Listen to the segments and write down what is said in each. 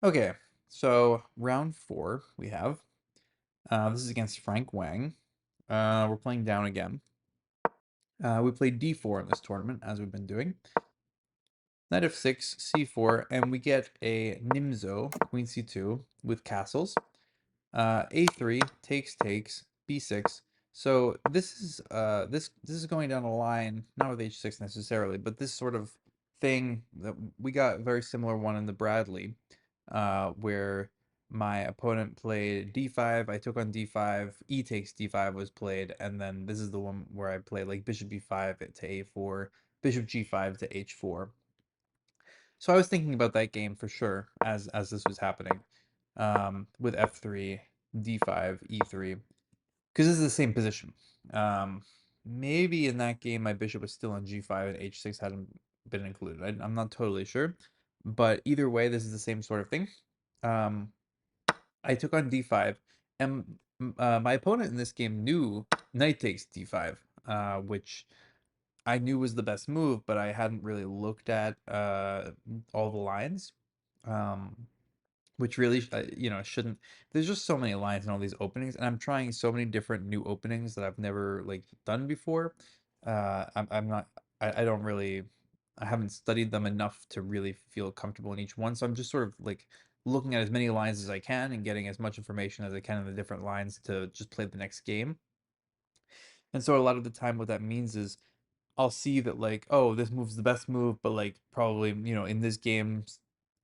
Okay, so round four we have. This is against Frank Wang. We're playing down again. We played d4 in this tournament, as we've been doing. Knight f6, c4, and we get a Nimzo, queen c2, with castles. A3, takes, b6. So this is going down a line, not with h6 necessarily, but this sort of thing that we got a very similar one in the Bradley, where my opponent played d5, I took on d5, e takes d5 was played, and then this is the one where I played like bishop b5 to a4, bishop g5 to h4. So I was thinking about that game for sure as this was happening, with f3, d5, e3, because this is the same position. Um, Maybe in that game my bishop was still on g5 and h6 hadn't been included. I'm not totally sure, but either way, this is the same sort of thing. Um, I took on d5, and my opponent in this game knew knight takes d5, which I knew was the best move, but I hadn't really looked at all the lines, um, which really, shouldn't. There's just so many lines in all these openings, and I'm trying so many different new openings that I've never like done before. I'm not. I don't really. I haven't studied them enough to really feel comfortable in each one, so I'm just sort of like looking at as many lines as I can and getting as much information as I can in the different lines to just play the next game. And so a lot of the time, what that means is I'll see that like, oh, this move's the best move, but like probably, in this game,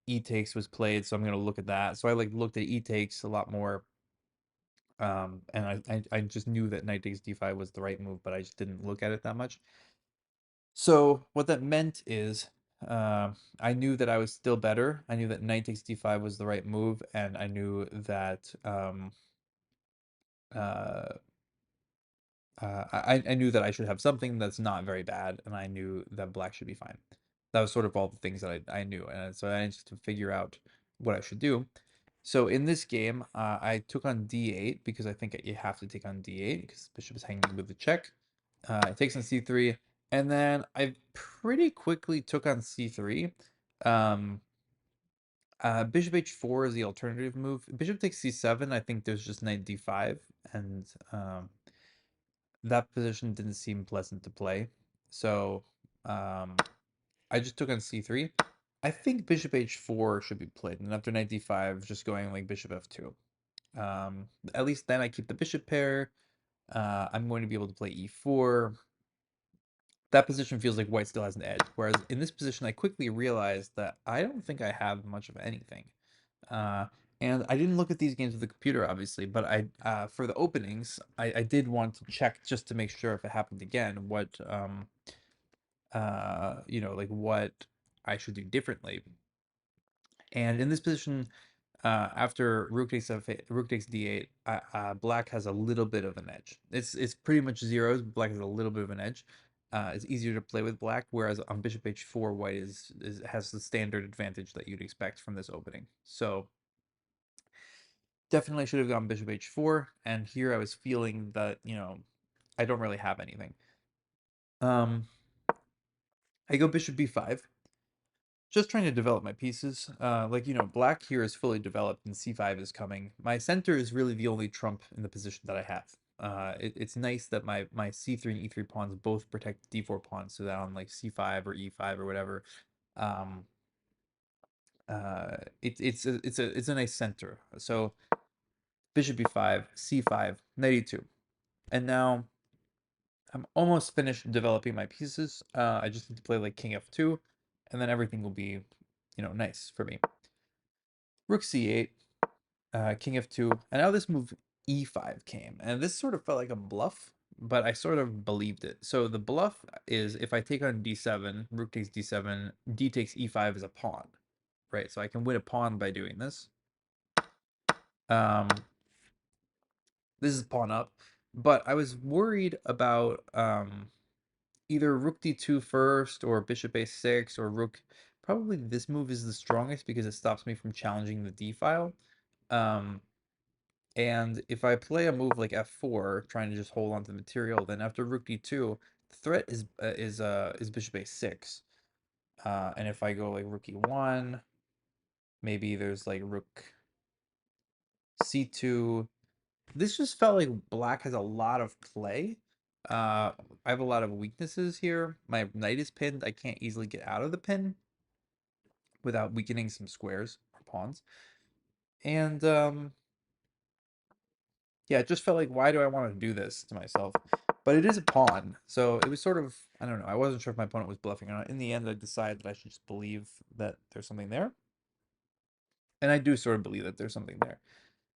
E takes was played, so I'm gonna look at that. So I like looked at E takes a lot more, and I just knew that knight takes d5 was the right move, but I just didn't look at it that much. So what that meant is, I knew that I was still better. I knew that knight takes d5 was the right move, and I knew that uh, I knew that I should have something that's not very bad, and I knew that black should be fine. That was sort of all the things that I knew, and so I needed to figure out what I should do. So in this game, I took on d8 because I think you have to take on d8 because bishop is hanging with the check. It takes on c3, and then I pretty quickly took on c3. Um, Bishop h4 is the alternative move. Bishop takes c7. I think there's just knight d5, and that position didn't seem pleasant to play. So um, I just took on c3. I think bishop h4 should be played, and after knight d5, just going like bishop f2. At least then I keep the bishop pair. I'm going to be able to play e4. That position feels like white still has an edge, whereas in this position, I quickly realized that I don't think I have much of anything. Uh, and I didn't look at these games with the computer, obviously, but for the openings, I did want to check just to make sure if it happened again, like what I should do differently. And in this position, after rook takes d8, black has a little bit of an edge. It's pretty much zeros. But black has a little bit of an edge. It's easier to play with black, whereas on bishop h4, white has the standard advantage that you'd expect from this opening. So definitely should have gone bishop h4, and here I was feeling that I don't really have anything. Um, I go bishop b5, just trying to develop my pieces. Black here is fully developed and c5 is coming. My center is really the only trump in the position that I have. It's nice that my c3 and e3 pawns both protect d4 pawns, so that on like c5 or e5 or whatever, um, it's a nice center. So bishop b5, c5, knight e2, and now I'm almost finished developing my pieces. I just need to play like king f2, and then everything will be, nice for me. Rook c8, king f2, and now this move e5 came, and this sort of felt like a bluff, but I sort of believed it. So the bluff is if I take on d7, rook takes d7, d takes e5 as a pawn, right? So I can win a pawn by doing this. Um, this is pawn up, but I was worried about either rook d2 first or bishop a6 or rook. Probably this move is the strongest because it stops me from challenging the d file. Um, and if I play a move like f4, trying to just hold on to the material, then after rook d2, the threat is bishop a6. And if I go like rook e1, Maybe there's like rook c2. This just felt like black has a lot of play. I have a lot of weaknesses here. My knight is pinned. I can't easily get out of the pin without weakening some squares or pawns. And yeah, it just felt like, why do I want to do this to myself? But it is a pawn, so it was sort of, I don't know. I wasn't sure if my opponent was bluffing or not. In the end, I decided that I should just believe that there's something there. And I do sort of believe that there's something there.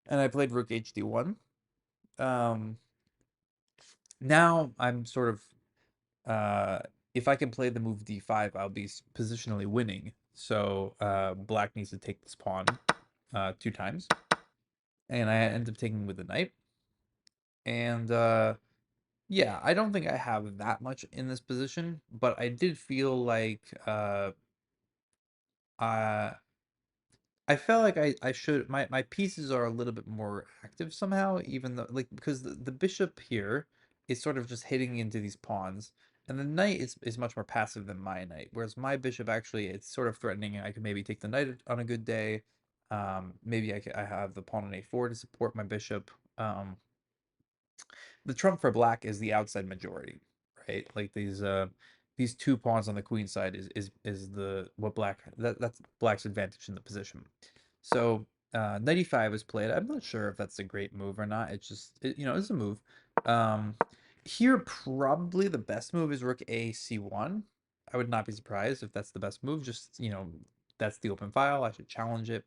And I played rook hd1. Um, Now I'm sort of, if I can play the move d5, I'll be positionally winning. So black needs to take this pawn 2 times. And I end up taking with the knight. And yeah, I don't think I have that much in this position, but I did feel like uh I felt like I should, my pieces are a little bit more active somehow, even though, like, because the bishop here is sort of just hitting into these pawns, and the knight is much more passive than my knight, whereas my bishop actually, it's sort of threatening. I could maybe take the knight on a good day. Maybe I have the pawn on a4 to support my bishop. The trump for black is the outside majority, right? Like these 2 pawns on the queen side is the what black, that's black's advantage in the position. So knight e5 is played. I'm not sure if that's a great move or not. It's just it's a move. Um, Here probably the best move is rook a c1. I would not be surprised if that's the best move. Just that's the open file. I should challenge it.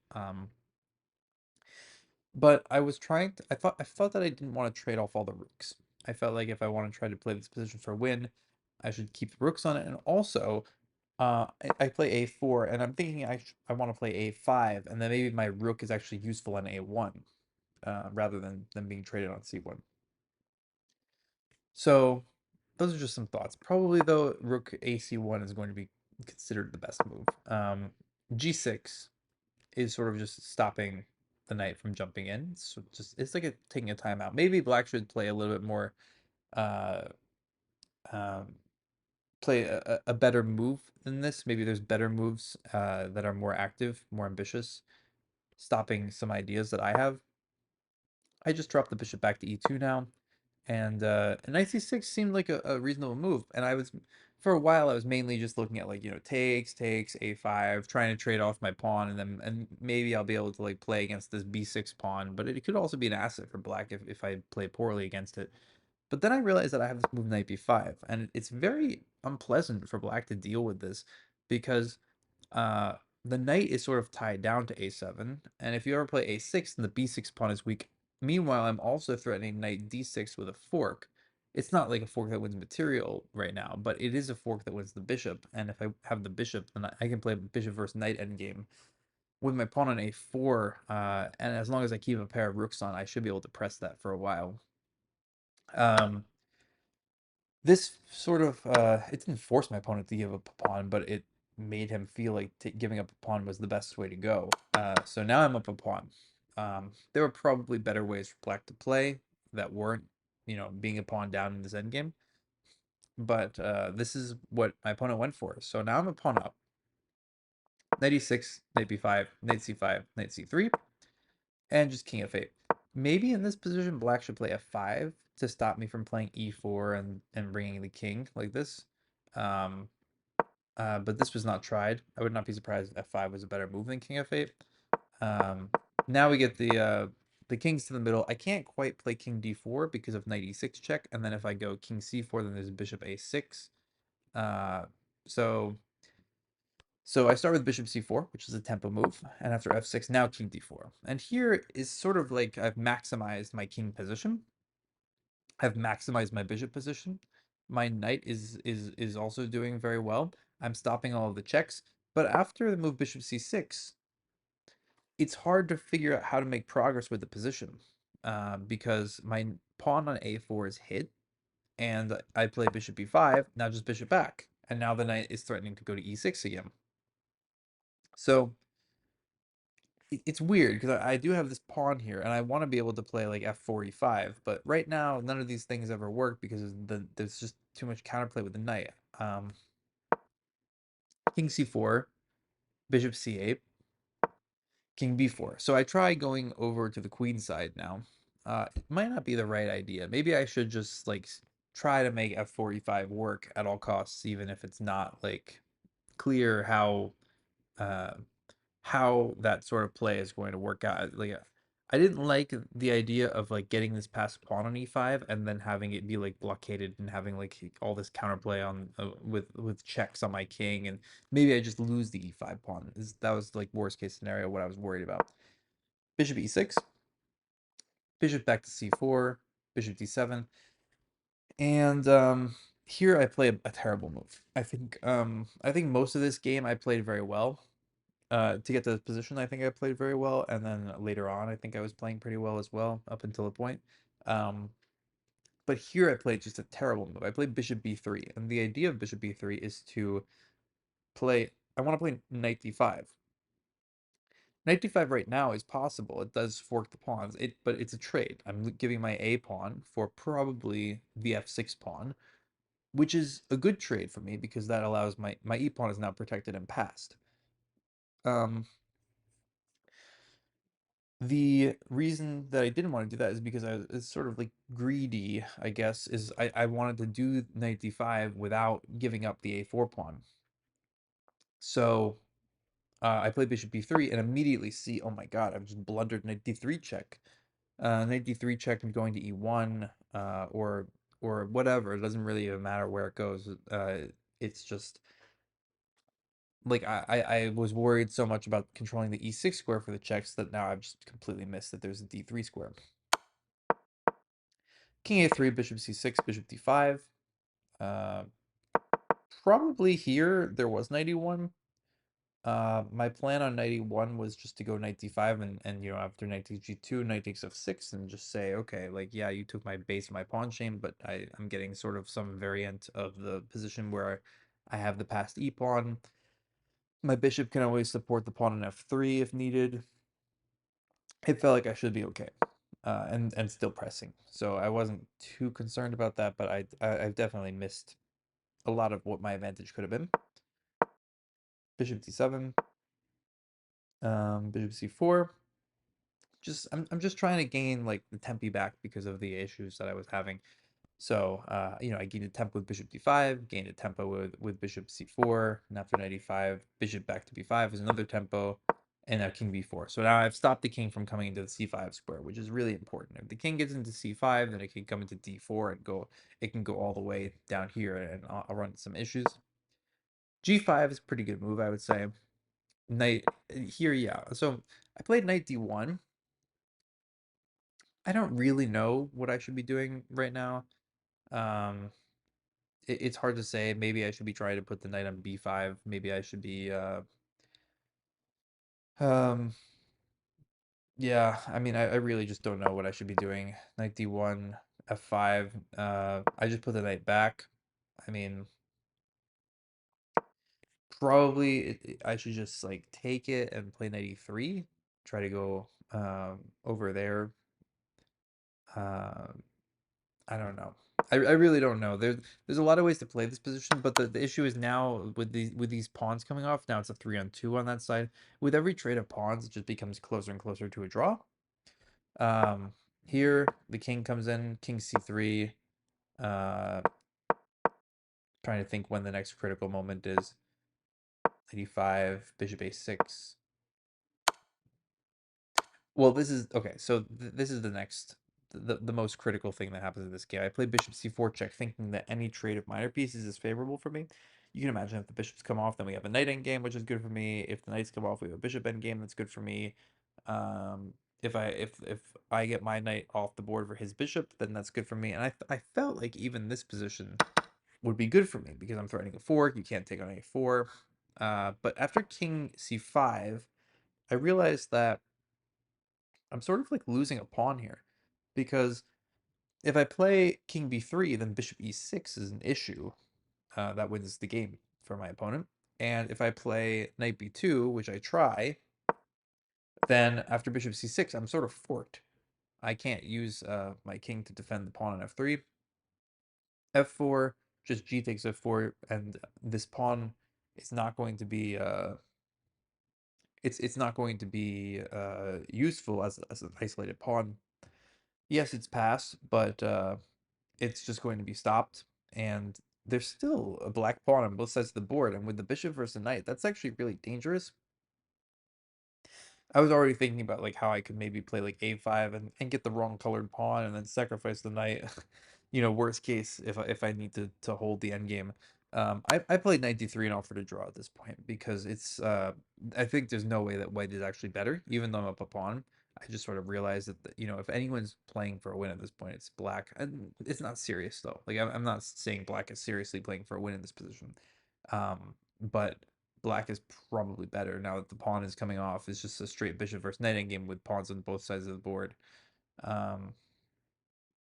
But I was trying to, I felt that I didn't want to trade off all the rooks. I felt like if I want to try to play this position for a win, I should keep the rooks on it. And also, I play a4, and I'm thinking I want to play a5, and then maybe my rook is actually useful on a1, rather than being traded on c1. So those are just some thoughts. Probably though, rook ac1 is going to be considered the best move. G6 is sort of just stopping the knight from jumping in. So it's like taking a timeout. Maybe black should play a little bit more, uh, um, play a better move than this. Maybe there's better moves that are more active, more ambitious, stopping some ideas that I have. I just dropped the bishop back to e2 now, and knight c6 seemed like a reasonable move. And for a while, I was mainly just looking at, like, takes a5, trying to trade off my pawn, and maybe I'll be able to like play against this b6 pawn. But it could also be an asset for black if I play poorly against it. But then I realized that I have this move knight b5, and it's very unpleasant for black to deal with this, because uh, the knight is sort of tied down to a7, and if you ever play a6, then the b6 pawn is weak. Meanwhile, I'm also threatening knight d6 with a fork. It's not like a fork that wins material right now, but it is a fork that wins the bishop, and if I have the bishop, then I can play bishop versus knight endgame with my pawn on a4, and as long as I keep a pair of rooks on, I should be able to press that for a while. Um, This sort of it didn't force my opponent to give up a pawn, but it made him feel like giving up a pawn was the best way to go. So now I'm up a pawn. There were probably better ways for black to play that weren't, being a pawn down in this endgame. But this is what my opponent went for. So now I'm a pawn up. Knight e6, knight b5, knight c5, knight c3, and just king f8. Maybe in this position, black should play f5 to stop me from playing e4 and bringing the king like this. Um, but this was not tried. I would not be surprised if f5 was a better move than king f8. Um, Now we get the kings to the middle. I can't quite play king d4 because of knight e6 check, and then if I go king c4, then there's bishop a6. Uh, so so I start with bishop c4, which is a tempo move, and after f6, now king d4. And here is sort of like I've maximized my king position. I've maximized my bishop position. My knight is also doing very well. I'm stopping all of the checks. But after the move bishop c6, it's hard to figure out how to make progress with the position, because my pawn on a4 is hit, and I play bishop b5, now just bishop back. And now the knight is threatening to go to e6 again. So it's weird because I do have this pawn here, and I want to be able to play like f4 e5, but right now none of these things ever work because there's just too much counterplay with the knight. King c4, bishop c8, King b4. So I try going over to the queen side now. It might not be the right idea. Maybe I should just like try to make f45 work at all costs, even if it's not like clear uh how that sort of play is going to work out. Like I didn't like the idea of like getting this past pawn on e5 and then having it be like blockaded and having like all this counterplay on with checks on my king, and maybe I just lose the e5 pawn. That was like worst case scenario what I was worried about. Bishop e6, bishop back to c4, bishop d7, and here I play a terrible move. I think most of this game I played very well. To get to this position, I think I played very well, and then later on, I think I was playing pretty well as well up until a point. Um, but here I played just a terrible move. I played bishop b3, and the idea of bishop b3 is to play. I want to play knight d5. Knight d5 right now is possible. It does fork the pawns. But it's a trade. I'm giving my a pawn for probably the f6 pawn, which is a good trade for me because that allows my e pawn is now protected and passed. Um, The reason that I didn't want to do that is because I was sort of like greedy, I guess, is I wanted to do knight d5 without giving up the a4 pawn. So I played bishop b3 and immediately see, oh my god, I've just blundered knight d3 check. Knight d3 check and going to e1 or whatever. It doesn't really even matter where it goes. It's just like I was worried so much about controlling the e6 square for the checks that now I've just completely missed that there's a d3 square. King a3, bishop c6, bishop d5. Uh, Probably here there was knight e1. My plan on knight e1 was just to go knight d5 and after knight takes g2, knight takes f6, and just say, okay, like yeah, you took my base of my pawn chain, but I'm getting sort of some variant of the position where I have the passed e pawn. My bishop can always support the pawn on f3 if needed. It felt like I should be okay. And still pressing. So I wasn't too concerned about that, but I've definitely missed a lot of what my advantage could have been. Bishop d7, bishop c4. I'm just trying to gain like the tempi back because of the issues that I was having. So I gained a tempo with bishop d5, gained a tempo with bishop c4, and after knight e5, bishop back to b5 is another tempo, and now king b4. So now I've stopped the king from coming into the c5 square, which is really important. If the king gets into c5, then it can come into d4 and go. It can go all the way down here, and I'll run into some issues. G5 is a pretty good move, I would say. Knight here, yeah. So I played knight d1. I don't really know what I should be doing right now. Um, it's hard to say. Maybe I should be trying to put the knight on b5. Maybe I should be um yeah, I mean I really just don't know what I should be doing. Knight d1, f5. I just put the knight back. I mean, probably I should just like take it and play knight e3. Try to go over there. Um I don't know. I really don't know. There's a lot of ways to play this position, but the issue is now with these pawns coming off, now it's a 3-on-2 on that side. With every trade of pawns, it just becomes closer and closer to a draw. Um, Here the king comes in, king c3. Uh, Trying to think when the next critical moment is. 85, bishop a6. Well, this is okay. So this is the next, the most critical thing that happens in this game. I play bishop c4 check, thinking that any trade of minor pieces is favorable for me. You can imagine if the bishops come off, then we have a knight endgame, which is good for me. If the knights come off, we have a bishop endgame, that's good for me. If I get my knight off the board for his bishop, then that's good for me. And I felt like even this position would be good for me because I'm threatening a fork. You can't take on a4. But after king c5, I realized that I'm sort of like losing a pawn here because if I play king b3, then bishop e6 is an issue that wins the game for my opponent. And if I play knight b2, which I try, then after bishop c6, I'm sort of forked. I can't use my king to defend the pawn on f3. f4, just g takes f4, and this pawn is not going to be it's not going to be useful as an isolated pawn. Yes, it's passed, but it's just going to be stopped, and there's still a black pawn on both sides of the board, and with the bishop versus the knight, that's actually really dangerous. I was already thinking about like how I could maybe play like a5 and get the wrong colored pawn and then sacrifice the knight. Worst case if I need to hold the endgame. I played knight d3 and offered a draw at this point because it's I think there's no way that white is actually better, even though I'm up a pawn. I just sort of realized that if anyone's playing for a win at this point, it's black, and it's not serious though. Like I'm not saying black is seriously playing for a win in this position, but black is probably better now that the pawn is coming off. It's just a straight bishop versus knight endgame with pawns on both sides of the board. Um,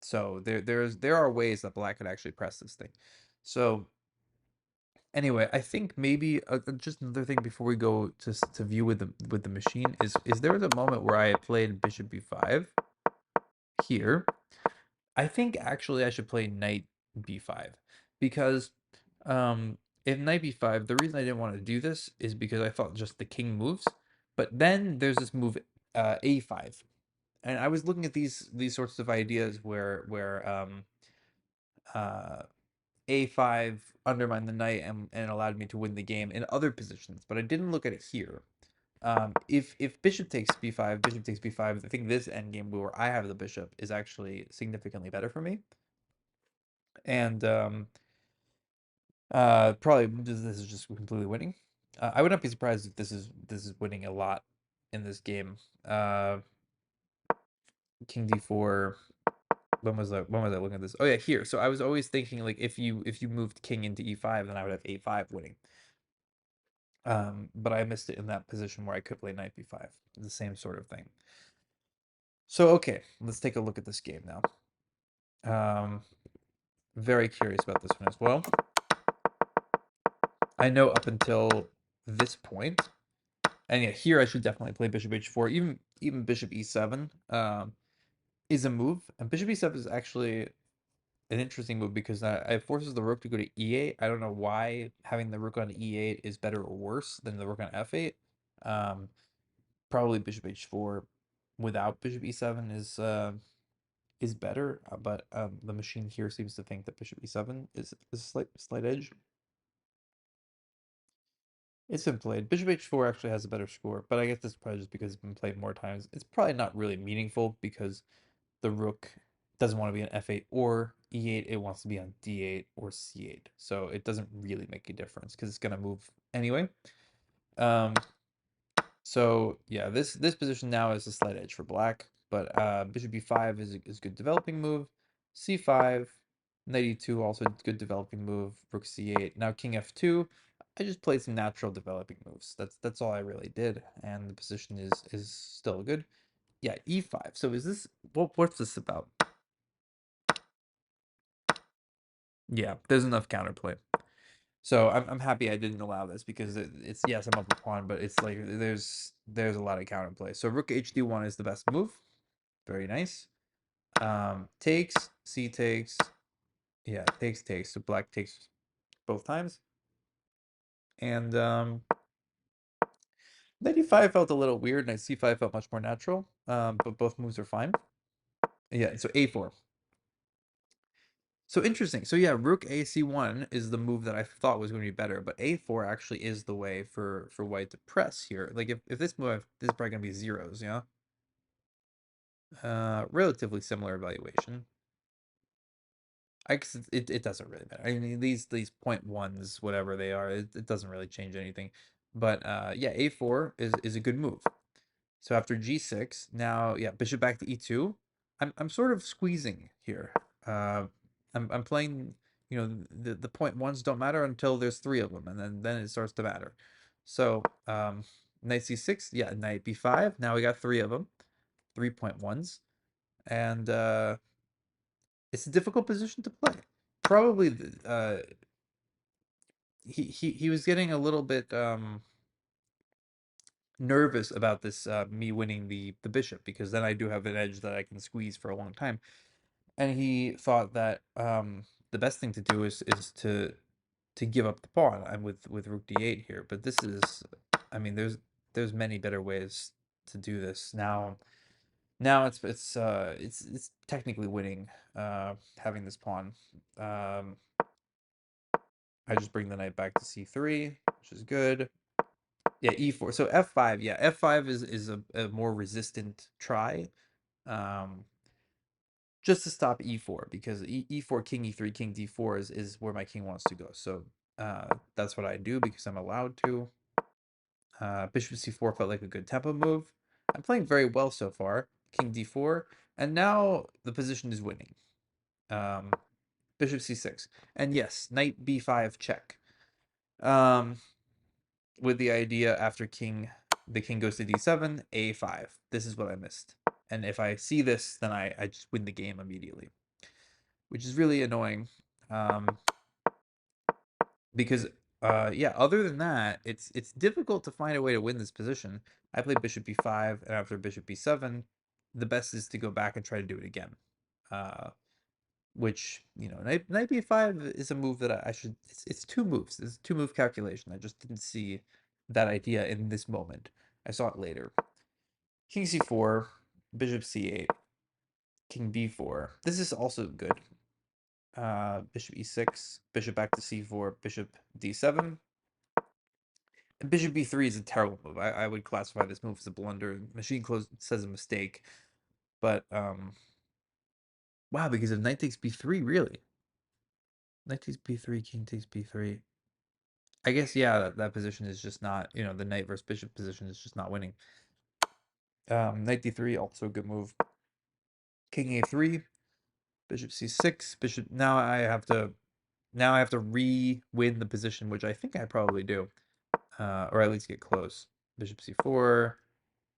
so there are ways that black could actually press this thing. So anyway, I think maybe just another thing before we go to view with the machine is there was a moment where I played bishop b5 here. I think actually I should play knight b5 because if knight b5, the reason I didn't want to do this is because I thought just the king moves, but then there's this move a5, and I was looking at these sorts of ideas where uh a5 undermined the knight and allowed me to win the game in other positions, but I didn't look at it here. If bishop takes b5, bishop takes b5, I think this endgame where I have the bishop is actually significantly better for me. And probably this is just completely winning. I would not be surprised if this is winning a lot in this game. King d4. When was I looking at this? Oh yeah, here. So I was always thinking like if you moved king into e5, then I would have a5 winning. But I missed it in that position where I could play knight b5. The same sort of thing. So okay, let's take a look at this game now. Very curious about this one as well. I know up until this point, and yeah, here I should definitely play bishop h4. Even bishop e7 is a move, and bishop e7 is actually an interesting move because it forces the rook to go to e8. I don't know why having the rook on e8 is better or worse than the rook on f8. Probably bishop h4 without bishop e7 is better, but the machine here seems to think that bishop e7 is a slight edge. It's been played. Bishop h4 actually has a better score, but I guess that's probably just because it's been played more times. It's probably not really meaningful because the rook doesn't want to be on f8 or e8. It wants to be on d8 or c8. So it doesn't really make a difference because it's going to move anyway. So yeah, this position now is a slight edge for black, but bishop b5 is a good developing move. c5, knight e2 also a good developing move. Rook c8. Now king f2. I just played some natural developing moves. That's all I really did, and the position is still good. Yeah, e5. So is this what's this about? Yeah, there's enough counterplay. So I'm happy I didn't allow this because it's yes, I'm up a pawn, but it's like there's a lot of counterplay. So rook hd1 is the best move. Very nice. Takes, c takes, yeah, takes. So black takes both times. And knight e5 felt a little weird, knight c5 felt much more natural. But both moves are fine. Yeah, so a4. So interesting. So yeah, rook ac1 is the move that I thought was going to be better, but a4 actually is the way for white to press here. Like if this move, this is probably going to be zeros, yeah? Relatively similar evaluation. I guess it doesn't really matter. I mean these point ones, whatever they are, it doesn't really change anything. But yeah, a4 is a good move. So after g6, now yeah, bishop back to e2. I'm sort of squeezing here. Uh, I'm playing. The point ones don't matter until there's three of them, and then it starts to matter. So knight c6, yeah, knight b5. Now we got three of them, 3.1s, and it's a difficult position to play. Probably he was getting a little bit nervous about this me winning the bishop because then I do have an edge that I can squeeze for a long time, and he thought that the best thing to do is to give up the pawn. I'm with rook d8 here, but this is, I mean, there's many better ways to do this. Now it's technically winning, having this pawn. Um, I just bring the knight back to c3, which is good. Yeah, e4. So f5. Yeah, f5 is a more resistant try. Um, just to stop e4 because e4, king e3, king d4 is where my king wants to go. So that's what I do because I'm allowed to. Bishop c4 felt like a good tempo move. I'm playing very well so far. King d4, and now the position is winning. Um, Bishop c6, and yes, knight b5 check. Um, with the idea after the king goes to d7, a5. This is what I missed, and if I see this, then I just win the game immediately, which is really annoying. Because yeah, other than that, it's difficult to find a way to win this position. I played bishop b5, and after bishop b7, the best is to go back and try to do it again. Which, knight b5 is a move that I should. It's two moves. It's a two-move calculation. I just didn't see that idea in this moment. I saw it later. King c4, bishop c8, king b4. This is also good. Bishop e6, bishop back to c4, bishop d7. Bishop b3 is a terrible move. I would classify this move as a blunder. Machine close says a mistake, but wow, because if knight takes b3, really, knight takes b3, king takes b3. I guess yeah, that position is just not, the knight versus bishop position is just not winning. Knight d3 also a good move. King a3, bishop c6, bishop. Now I have to re-win the position, which I think I probably do, or at least get close. Bishop c4,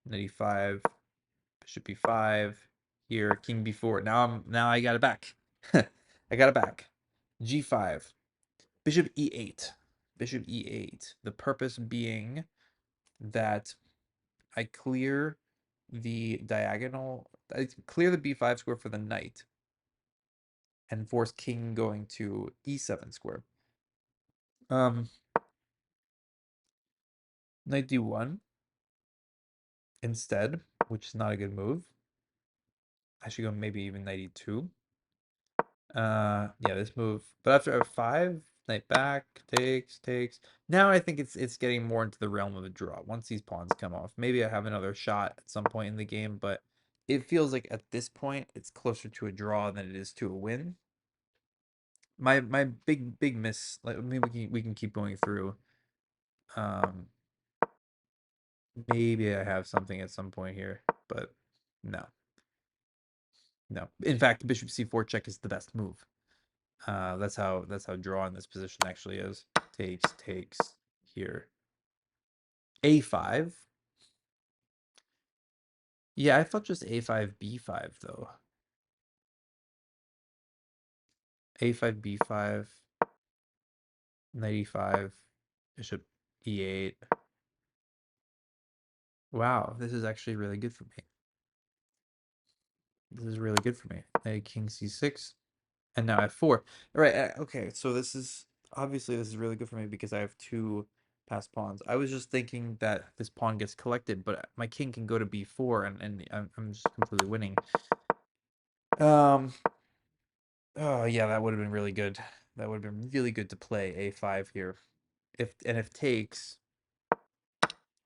knight e5. Bishop b5 here, king b4. Now I got it back. I got it back. G5, bishop e8, bishop e8. The purpose being that I clear the diagonal, I clear the b5 square for the knight, and force king going to e7 square. Knight d1 instead, which is not a good move. I should go maybe even knight e2. Yeah, this move. But after f5, knight back, takes. Now I think it's getting more into the realm of a draw. Once these pawns come off, maybe I have another shot at some point in the game, but it feels like at this point it's closer to a draw than it is to a win. My big miss. Like, maybe we can keep going through. Um, Maybe I have something at some point here, but no, no. In fact, bishop c4 check is the best move. That's how drawn this position actually is. Takes here. A5. Yeah, I thought just A5 B5 though. A5 B5, knight E5, bishop E8. Wow, this is actually really good for me. This is really good for me. Knight king C6, and now F4. All right, okay, so this is really good for me because I have two passed pawns. I was just thinking that this pawn gets collected, but my king can go to B4, and I'm just completely winning. Oh yeah, that would have been really good. That would have been really good to play A5 here. If takes,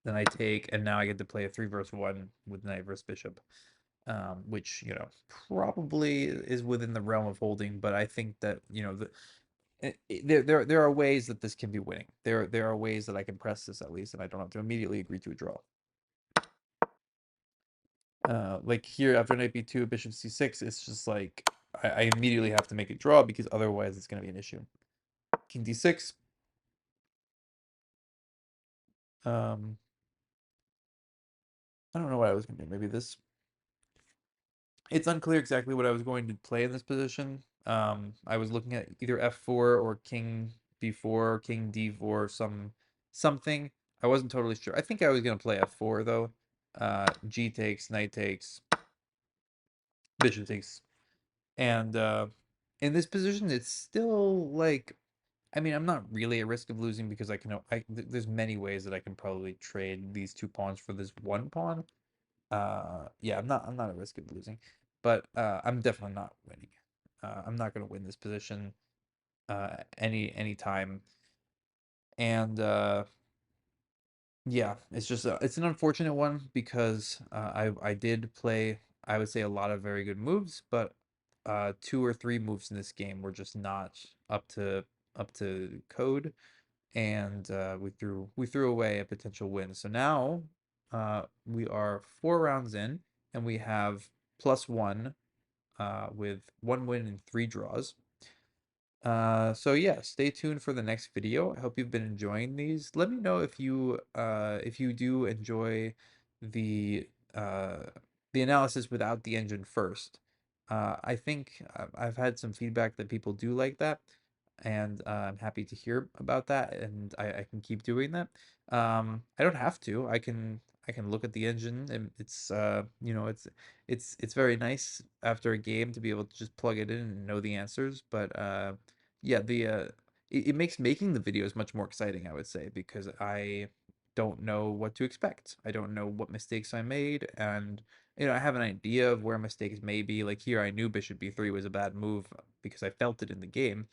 then I take, and now I get to play a 3 versus 1 with knight versus bishop. Which, probably is within the realm of holding, but I think that, there are ways that this can be winning. There are ways that I can press this at least, and I don't have to immediately agree to a draw. Like here after knight b2, bishop c6, it's just like I immediately have to make a draw because otherwise it's going to be an issue. King d6. Um, I don't know what I was going to do. Maybe this. It's unclear exactly what I was going to play in this position. I was looking at either f4 or king b4, king d4, something. I wasn't totally sure. I think I was going to play f4 though. G takes, knight takes, bishop takes. And in this position, it's still like I mean, I'm not really at risk of losing because there's many ways that I can probably trade these two pawns for this one pawn. Yeah, I'm not at risk of losing, but I'm definitely not winning. I'm not going to win this position any time. And yeah, it's just it's an unfortunate one because I did play, I would say, a lot of very good moves, but two or three moves in this game were just not up to code, and we threw away a potential win. So now we are 4 rounds in, and we have +1 with 1 win and 3 draws. So yeah, stay tuned for the next video. I hope you've been enjoying these. Let me know if you do enjoy the uh the analysis without the engine first. I think I've had some feedback that people do like that, and I'm happy to hear about that, and I can keep doing that. I don't have to. I can look at the engine, and it's very nice after a game to be able to just plug it in and know the answers, but yeah, it makes making the videos much more exciting, I would say, because I don't know what to expect. I don't know what mistakes I made, and I have an idea of where mistakes may be. Like here, I knew bishop b3 was a bad move because I felt it in the game,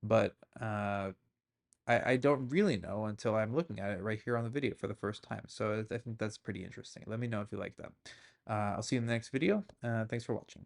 but I don't really know until I'm looking at it right here on the video for the first time. So I think that's pretty interesting. Let me know if you like that. I'll see you in the next video. Thanks for watching.